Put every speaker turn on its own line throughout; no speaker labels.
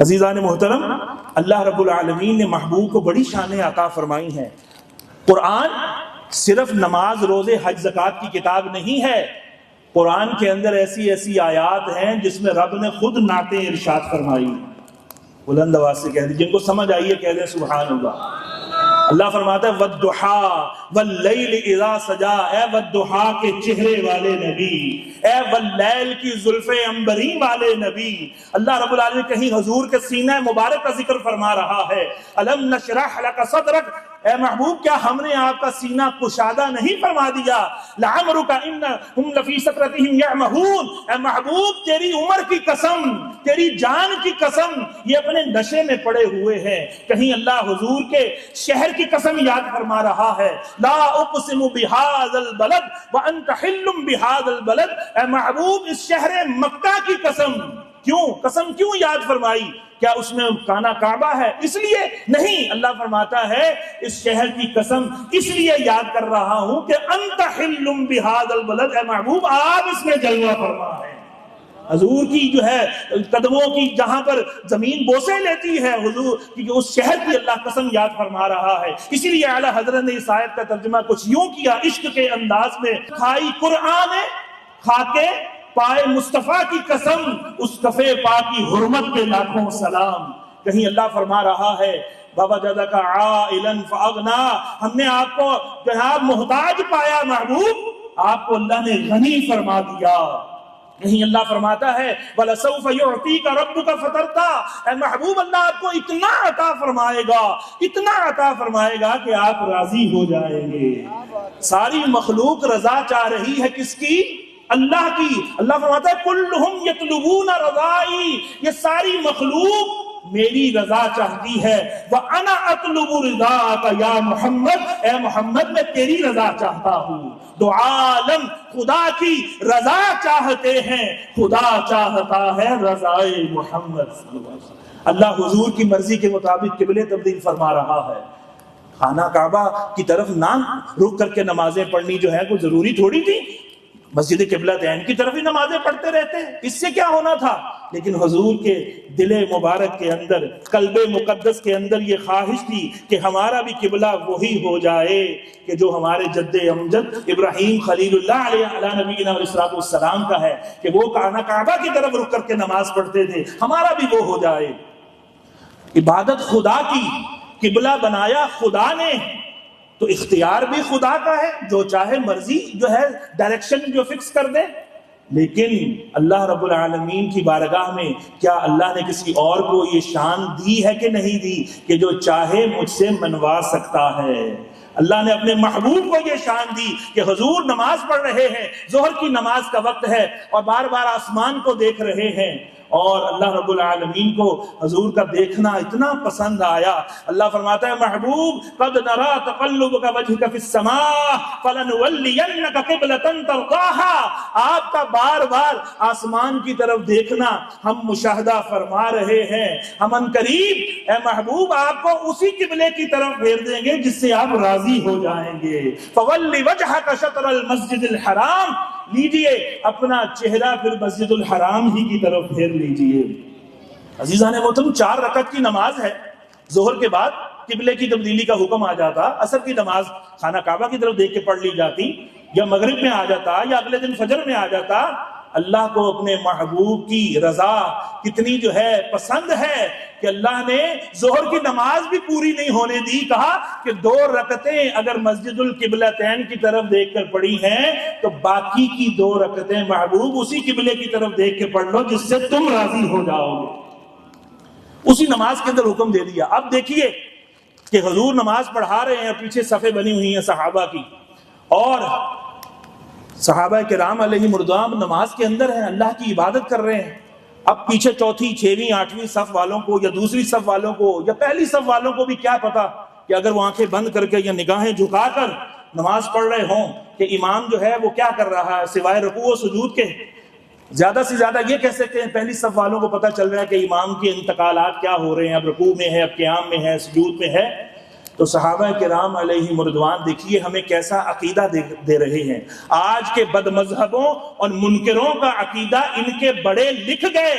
عزیزان محترم، اللہ رب العالمین نے محبوب کو بڑی شانیں عطا فرمائی ہیں۔ قرآن صرف نماز، روزے، حج، زکوٰۃ کی کتاب نہیں ہے۔ قرآن کے اندر ایسی ایسی آیات ہیں جس میں رب نے خود نعتیں ارشاد فرمائی۔ بلند آواز سے کہہ دیں، جن کو سمجھ آئیے کہہ دیں سبحان اللہ۔ اللہ فرماتا ہے وَالضُّحَىٰ وَاللَّيْلِ اِذَا سَجَا، اے وَالضُّحَىٰ کے چہرے والے نبی، اے وَاللَّيْلِ کی زلف عنبری والے نبی۔ اللہ رب العالمین کہیں حضور کے سینہ مبارک کا ذکر فرما رہا ہے، أَلَمْ نَشْرَحْ لَكَ صَدْرَكَ، اے محبوب کیا ہم نے آپ کا سینہ کشادہ نہیں فرما دیا؟ لَعَمْرُكَ إِنَّهُمْ لَفِي سَكْرَتِهِمْ يَعْمَهُونَ، اے محبوب تیری عمر کی قسم، تیری جان کی قسم، یہ اپنے نشے میں پڑے ہوئے ہیں۔ کہیں اللہ حضور کے شہر کی قسم یاد فرما رہا ہے، لا اقسم بهذا البلد وانت حل بهذا البلد، اے محبوب اس شہر مکہ کی قسم۔ کیوں قسم کیوں یاد فرمائی؟ کیا اس میں کانا کعبہ ہے اس لیے؟ نہیں، اللہ فرماتا ہے اس شہر کی قسم اس لیے یاد کر رہا ہوں کہ انت حل بهذا البلد، اے محبوب آپ اس میں جلوہ فرما ہے۔ حضور کی جو ہے قدموں کی جہاں پر زمین بوسے لیتی ہے حضور کی، اس شہر کی اللہ قسم یاد فرما رہا ہے۔ اسی لیے اعلیٰ حضرت نے اس آیت کا ترجمہ کچھ یوں کیا عشق کے انداز میں، کھائی قرآن کھا کے پائے مصطفیٰ کی قسم، اس کفے پا کی حرمت پہ لاکھوں سلام۔ کہیں اللہ فرما رہا ہے بابا جادا کا عائلا فاغنا، ہم نے آپ کو جناب محتاج پایا محبوب، آپ کو اللہ نے غنی فرما دیا۔ کہیں اللہ فرماتا ہے وَلَسَوْفَ يُعْطِيكَ رَبُّكَ فَتَرْضَىٰ، اے محبوب اللہ آپ کو اتنا عطا فرمائے گا، اتنا عطا فرمائے گا کہ آپ راضی ہو جائیں گے۔ ساری مخلوق رضا چاہ رہی ہے کس کی؟ اللہ کی۔ اللہ فرماتا ہے كُلُّهُمْ يَطْلُبُونَ رَضَائِي، یہ ساری مخلوق میری رضا چاہتی ہے۔ وَأَنَا أَطْلُبُ رِضَاكَ يَا محمد، اے محمد میں تیری رضا چاہتا ہوں۔ دو عالم خدا کی رضا چاہتے ہیں، خدا چاہتا ہے رضائے محمد صلی اللہ علیہ وسلم۔ اللہ حضور کی مرضی کے مطابق قبلے تبدیل فرما رہا ہے۔ خانہ کعبہ کی طرف نہ رک کر کے نمازیں پڑھنی جو ہے کوئی ضروری تھوڑی تھی، مسجد قبلتین کی طرف ہی نمازیں پڑھتے رہتے، اس سے کیا ہونا تھا؟ لیکن حضور کے دل مبارک کے اندر، قلب مقدس کے اندر یہ خواہش تھی کہ ہمارا بھی قبلہ وہی ہو جائے کہ جو ہمارے جد امجد ابراہیم خلیل اللہ علیہ نبینا والسلام کا ہے، کہ وہ خانہ کعبہ کی طرف رک کر کے نماز پڑھتے تھے، ہمارا بھی وہ ہو جائے۔ عبادت خدا کی، قبلہ بنایا خدا نے، تو اختیار بھی خدا کا ہے، جو چاہے مرضی جو ہے ڈائریکشن جو فکس کر دے۔ لیکن اللہ رب العالمین کی بارگاہ میں کیا اللہ نے کسی اور کو یہ شان دی ہے کہ نہیں دی کہ جو چاہے مجھ سے منوا سکتا ہے؟ اللہ نے اپنے محبوب کو یہ شان دی کہ حضور نماز پڑھ رہے ہیں، ظہر کی نماز کا وقت ہے اور بار بار آسمان کو دیکھ رہے ہیں، اور اللہ رب العالمین کو حضور کا دیکھنا اتنا پسند آیا۔ اللہ فرماتا ہے محبوب قد نرى تقلبك وجهك في السماء فلنولينك قبلة ترضاها، آپ کا بار بار آسمان کی طرف دیکھنا ہم مشاہدہ فرما رہے ہیں، ہم ان قریب اے محبوب آپ کو اسی قبلے کی طرف پھیر دیں گے جس سے آپ راضی ہو جائیں گے۔ فول وجهك شطر المسجد الحرام، لیجئے اپنا چہرہ پھر مسجد الحرام ہی کی طرف پھیر لیجئے۔ عزیزان محترم، 4 رکعت کی نماز ہے، ظہر کے بعد قبلے کی تبدیلی کا حکم آ جاتا، عصر کی نماز خانہ کعبہ کی طرف دیکھ کے پڑھ لی جاتی، یا مغرب میں آ جاتا، یا اگلے دن فجر میں آ جاتا۔ اللہ کو اپنے محبوب کی رضا کتنی جو ہے پسند ہے کہ اللہ نے ظہر کی نماز بھی پوری نہیں ہونے دی، کہا کہ 2 رکعتیں اگر مسجد القبلتین کی طرف دیکھ کر پڑھی ہیں تو باقی کی 2 رکعتیں محبوب اسی قبلے کی طرف دیکھ کے پڑھ لو جس سے تم راضی ہو جاؤ گے۔ اسی نماز کے اندر حکم دے دیا۔ اب دیکھیے کہ حضور نماز پڑھا رہے ہیں، پیچھے صفیں بنی ہوئی ہیں صحابہ کی، اور صحابہ کرام علیہم رضوان نماز کے اندر ہیں، اللہ کی عبادت کر رہے ہیں۔ اب پیچھے 4تھی 6ویں 8ویں صف والوں کو یا دوسری صف والوں کو یا پہلی صف والوں کو بھی کیا پتا کہ اگر وہ آنکھیں بند کر کے یا نگاہیں جھکا کر نماز پڑھ رہے ہوں کہ امام جو ہے وہ کیا کر رہا ہے، سوائے رکوع و سجود کے۔ زیادہ سے زیادہ یہ کہہ سکتے ہیں پہلی صف والوں کو پتہ چل رہا ہے کہ امام کے انتقالات کیا ہو رہے ہیں، اب رکوع میں ہے، اب قیام میں ہے، سجود میں ہے۔ تو صحابہ کرام علیہم رضوان دیکھیے ہمیں کیسا عقیدہ دے رہے ہیں۔ آج کے بد مذہبوں اور منکروں کا عقیدہ ان کے بڑے لکھ گئے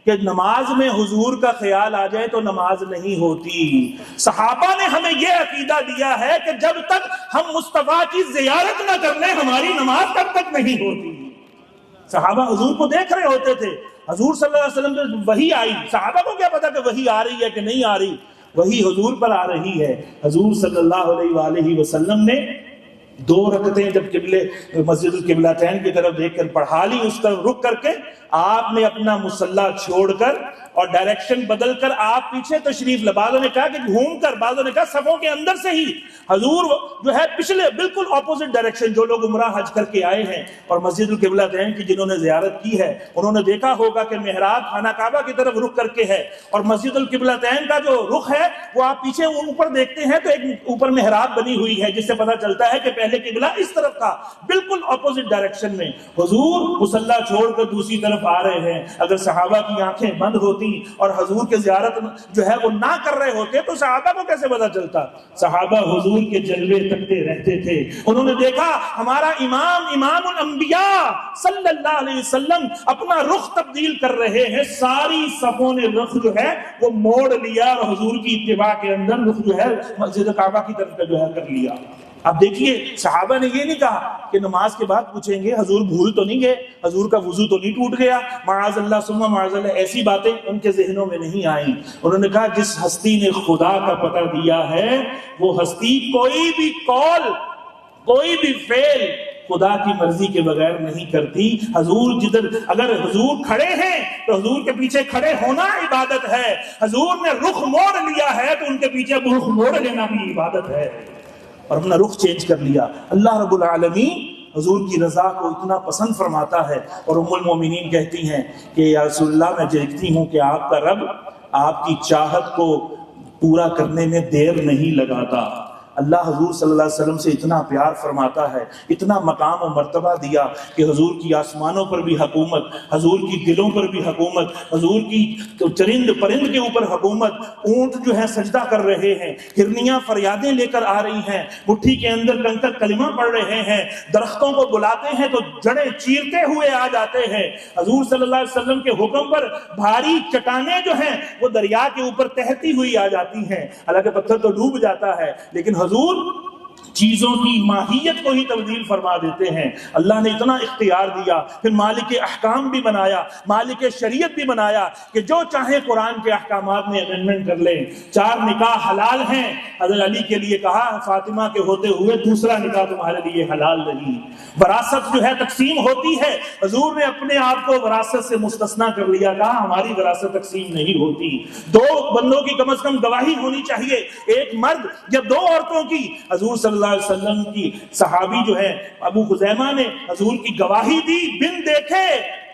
کہ نماز میں حضور کا خیال آ جائے تو نماز نہیں ہوتی۔ صحابہ نے ہمیں یہ عقیدہ دیا ہے کہ جب تک ہم مصطفیٰ کی زیارت نہ کر لیں ہماری نماز تب تک نہیں ہوتی۔ صحابہ حضور کو دیکھ رہے ہوتے تھے، حضور صلی اللہ علیہ وسلم سے وحی آئی، صحابہ کو کیا پتا کہ وحی آ رہی ہے کہ نہیں آ رہی، وحی حضور پر آ رہی ہے۔ حضور صلی اللہ علیہ وآلہ وسلم نے 2 رکعتیں جب مسجد القبلتین کی طرف دیکھ کر پڑھا لی، اس طرف رک کر کے آپ نے اپنا مصلی چھوڑ کر اور ڈائریکشن بدل کر آپ پیچھے تشریف لے، بعضوں نے کہا کہ گھوم کر، بعضوں نے کہا صفوں کے اندر سے ہی حضور جو ہے پچھلے بالکل اپوزٹ ڈائریکشن، جو لوگ عمرہ حج کر کے آئے ہیں اور مسجد القبلتین کی جنہوں نے زیارت کی ہے انہوں نے دیکھا ہوگا کہ محراب خانہ کعبہ کی طرف رخ کر کے ہے، اور مسجد القبلتین کا جو رخ ہے وہ آپ پیچھے اوپر دیکھتے ہیں تو ایک اوپر محراب بنی ہوئی ہے، جس سے پتہ چلتا ہے کہ پہلے قبلہ اس طرف تھا، بالکل اپوزٹ ڈائریکشن میں۔ حضور مصلی چھوڑ کر دوسری طرف آ رہے ہیں، اگر صحابہ کی آنکھیں بند ہوتی اور حضور کے زیارت جو ہے وہ نہ کر رہے ہوتے تو صحابہ کو کیسے پتا چلتا؟ صحابہ حضور کے جلوے تکتے رہتے تھے، انہوں نے دیکھا ہمارا امام الانبیاء صلی اللہ علیہ وسلم اپنا رخ تبدیل کر رہے ہیں، ساری صفوں نے رخ جو ہے وہ موڑ لیا اور حضور کی اتباع کے اندر رخ جو ہے مسجد کعبہ کی طرف کا جو ہے کر لیا۔ اب دیکھیے صحابہ نے یہ نہیں کہا کہ نماز کے بعد پوچھیں گے حضور بھول تو نہیں گئے، حضور کا وضو تو نہیں ٹوٹ گیا، معاذ اللہ ثم معاذ اللہ، ایسی باتیں ان کے ذہنوں میں نہیں آئیں۔ انہوں نے کہا جس ہستی نے خدا کا پتہ دیا ہے وہ ہستی کوئی بھی قول، کوئی بھی فعل خدا کی مرضی کے بغیر نہیں کرتی۔ حضور اگر حضور کھڑے ہیں تو حضور کے پیچھے کھڑے ہونا عبادت ہے، حضور نے رخ موڑ لیا ہے تو ان کے پیچھے رخ موڑ لینا بھی عبادت ہے، اور اپنا رخ چینج کر لیا۔ اللہ رب العالمین حضور کی رضا کو اتنا پسند فرماتا ہے، اور ام المومنین کہتی ہیں کہ یا رسول اللہ میں دیکھتی ہوں کہ آپ کا رب آپ کی چاہت کو پورا کرنے میں دیر نہیں لگاتا۔ اللہ حضور صلی اللہ علیہ وسلم سے اتنا پیار فرماتا ہے، اتنا مقام و مرتبہ دیا کہ حضور کی آسمانوں پر بھی حکومت، حضور کی دلوں پر بھی حکومت، حضور کی چرند پرند کے اوپر حکومت، اونٹ جو ہے سجدہ کر رہے ہیں، ہرنیاں فریادیں لے کر آ رہی ہیں، مٹھی کے اندر کنکر کلمہ پڑھ رہے ہیں، درختوں کو بلاتے ہیں تو جڑیں چیرتے ہوئے آ جاتے ہیں۔ حضور صلی اللہ علیہ وسلم کے حکم پر بھاری چٹانیں جو ہیں وہ دریا کے اوپر تہتی ہوئی آ جاتی ہیں، حالانکہ پتھر تو ڈوب جاتا ہے لیکن حضور چیزوں کی ماہیت کو ہی تبدیل فرما دیتے ہیں۔ اللہ نے اتنا اختیار دیا، پھر مالک احکام بھی بنایا، مالک شریعت بھی بنایا کہ جو چاہے قرآن کے احکامات میں امینڈمنٹ کر لیں۔ 4 نکاح حلال ہیں، حضرت علی کے لیے کہا فاطمہ کے ہوتے ہوئے دوسرا نکاح تمہارے لیے حلال نہیں۔ وراثت جو ہے تقسیم ہوتی ہے، حضور نے اپنے آپ کو وراثت سے مستثنا کر لیا، کہا ہماری وراثت تقسیم نہیں ہوتی۔ 2 بندوں کی کم از کم گواہی ہونی چاہیے، ایک مرد یا 2 عورتوں کی۔ حضور صلی اللہ علیہ وسلم کی صحابی جو ہے ابو خزیمہ نے حضور کی گواہی دی بن دیکھے،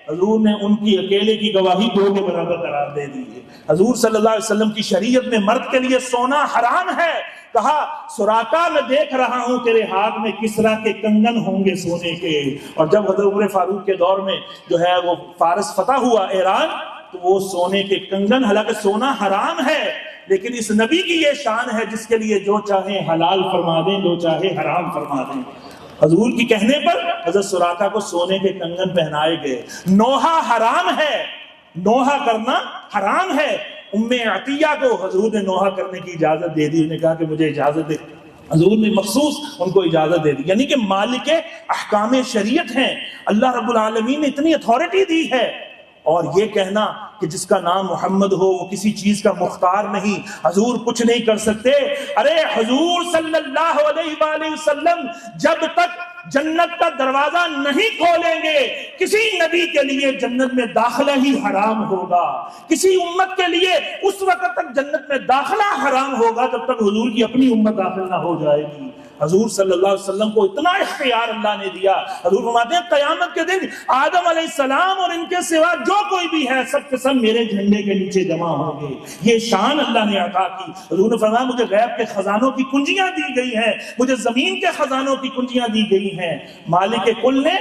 حضور نے ان کی اکیلے کی گواہی 2 کے برابر قرار دے دی ہے۔ حضور صلی اللہ علیہ وسلم کی شریعت میں مرد کے لیے سونا حرام ہے، کہا سراقہ میں دیکھ رہا ہوں تیرے ہاتھ میں کسرا کے کنگن ہوں گے سونے کے۔ اور جب حضرت عمر فاروق کے دور میں جو ہے وہ فارس فتح ہوا ایران، تو وہ سونے کے کنگن، حالانکہ سونا حرام ہے لیکن اس نبی کی یہ شان ہے جس کے لیے جو چاہے حلال فرما دیں، جو چاہے حرام فرما دیں۔ حضور کی کہنے پر حضرت سراقہ کو سونے کے کنگن پہنائے گئے۔ نوحہ حرام ہے، نوحہ کرنا حرام ہے۔ ام عطیہ کو حضور نے نوحہ کرنے کی اجازت دے دی، انہوں نے کہا کہ مجھے اجازت دے، حضور نے مخصوص ان کو اجازت دے دی، یعنی کہ مالک احکام شریعت ہیں۔ اللہ رب العالمین نے اتنی اتھارٹی دی ہے، اور یہ کہنا کہ جس کا نام محمد ہو وہ کسی چیز کا مختار نہیں، حضور کچھ نہیں کر سکتے۔ ارے حضور صلی اللہ علیہ وآلہ وسلم جب تک جنت کا دروازہ نہیں کھولیں گے کسی نبی کے لیے جنت میں داخلہ ہی حرام ہوگا، کسی امت کے لیے اس وقت تک جنت میں داخلہ حرام ہوگا جب تک حضور کی اپنی امت داخل نہ ہو جائے گی۔ حضور صلی اللہ علیہ وسلم کو اتنا اختیار اللہ نے دیا۔ حضور فرماتے ہیں قیامت کے دن آدم علیہ السلام اور ان کے سوا جو کوئی بھی ہے سب کے سب میرے جھنڈے کے نیچے جمع ہوں گے۔ یہ شان اللہ نے عطا کی۔ حضور نے فرمایا مجھے غیب کے خزانوں کی کنجیاں دی گئی ہیں، مجھے زمین کے خزانوں کی کنجیاں دی گئی ہیں۔ مالک کل نے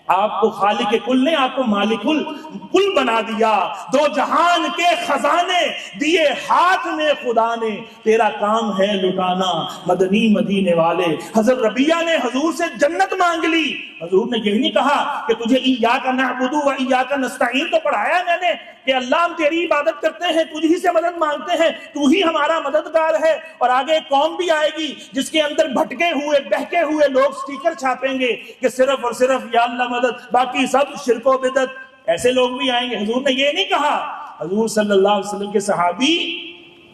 آپ کو، خالق کل نے آپ کو مالک کل بنا دیا۔ 2 جہان کے خزانے دیے ہاتھ میں خدا نے، تیرا کام ہے لٹانا مدنی مدینے والے۔ حضرت ربیہ نے حضور سے جنت مانگ لی، حضور نے یہ نہیں کہا کہ تجھے ایاک نعبد و ایاک نستعین تو پڑھایا میں نے کہ اللہ ہم تیری عبادت کرتے ہیں، تجھ ہی سے مدد مانگتے ہیں، تو ہی ہمارا مددگار ہے۔ اور آگے ایک قوم بھی آئے گی جس کے اندر بھٹکے ہوئے بہکے ہوئے لوگ سٹیکر چھاپیں گے کہ صرف اور صرف یا اللہ مدد، باقی سب شرک و بدعت۔ ایسے لوگ بھی آئیں گے۔ حضور نے یہ نہیں کہا۔ حضور صلی اللہ علیہ وسلم کے صحابی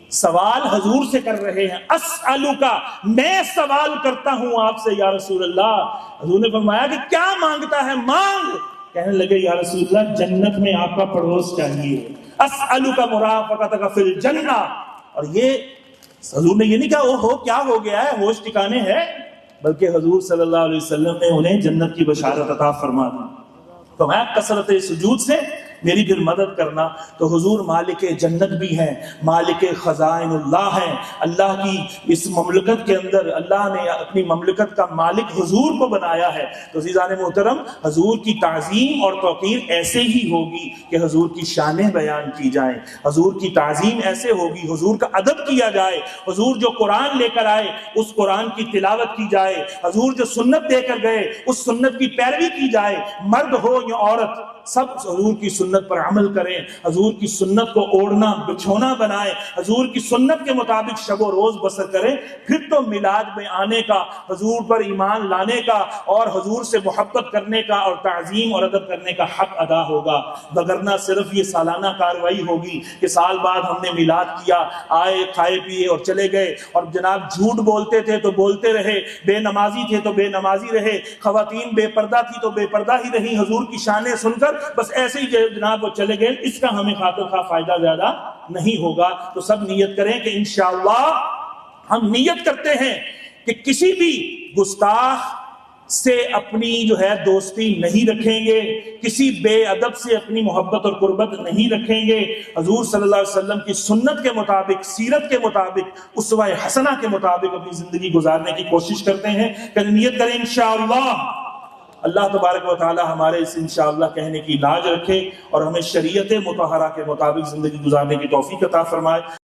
سوال حضور سے کر رہے ہیں، اسألوکا، میں سوال کرتا ہوں آپ سے یا رسول اللہ۔ حضور نے فرمایا کہ کیا مانگتا ہے؟ مانگ۔ کہنے لگے یا رسول اللہ جنت میں آپ کا پڑوس چاہیے، اسألوکا مرافقتک فی الجنہ۔ اور یہ حضور نے یہ نہیں کہا اوہو کیا ہو گیا ہے، ہوش ٹھکانے ہے، بلکہ حضور صلی اللہ علیہ وسلم نے انہیں جنت کی بشارت عطا فرما دی۔ تو میں کثرت سجود سے میری پھر مدد کرنا۔ تو حضور مالک جنت بھی ہیں، مالک خزائن اللہ ہیں۔ اللہ کی اس مملکت کے اندر اللہ نے اپنی مملکت کا مالک حضور کو بنایا ہے۔ تو عزیزان محترم، حضور کی تعظیم اور توقیر ایسے ہی ہوگی کہ حضور کی شانیں بیان کی جائیں، حضور کی تعظیم ایسے ہوگی، حضور کا ادب کیا جائے، حضور جو قرآن لے کر آئے اس قرآن کی تلاوت کی جائے، حضور جو سنت دے کر گئے اس سنت کی پیروی کی جائے، مرد ہو یا عورت سب حضور کی سنت پر عمل کریں، حضور کی سنت کو اوڑھنا بچھونا بنائیں، حضور کی سنت کے مطابق شب و روز بسر کریں، پھر تو میلاد میں آنے کا، حضور پر ایمان لانے کا اور حضور سے محبت کرنے کا اور تعظیم اور ادب کرنے کا حق ادا ہوگا۔ وگرنہ صرف یہ سالانہ کارروائی ہوگی کہ سال بعد ہم نے میلاد کیا، آئے کھائے پیے اور چلے گئے، اور جناب جھوٹ بولتے تھے تو بولتے رہے، بے نمازی تھے تو بے نمازی رہے، خواتین بے پردہ تھی تو بے پردہ ہی رہی، حضور کی شانیں سن کر بس ایسے ہی جناب وہ چلے گئے۔ اس کا ہمیں خاطر خواہ فائدہ زیادہ نہیں ہوگا۔ تو سب نیت کریں کہ انشاءاللہ ہم نیت کرتے ہیں کہ کسی بھی گستاخ سے اپنی جو ہے دوستی نہیں رکھیں گے، کسی بے ادب سے اپنی محبت اور قربت نہیں رکھیں گے، حضور صلی اللہ علیہ وسلم کی سنت کے مطابق، سیرت کے مطابق، اسوہ حسنہ کے مطابق اپنی زندگی گزارنے کی کوشش کرتے ہیں۔ کہ نیت کریں انشاءاللہ۔ اللہ تبارک و تعالی ہمارے اس انشاءاللہ کہنے کی لاج رکھے اور ہمیں شریعت مطہرہ کے مطابق زندگی گزارنے کی توفیق عطا فرمائے۔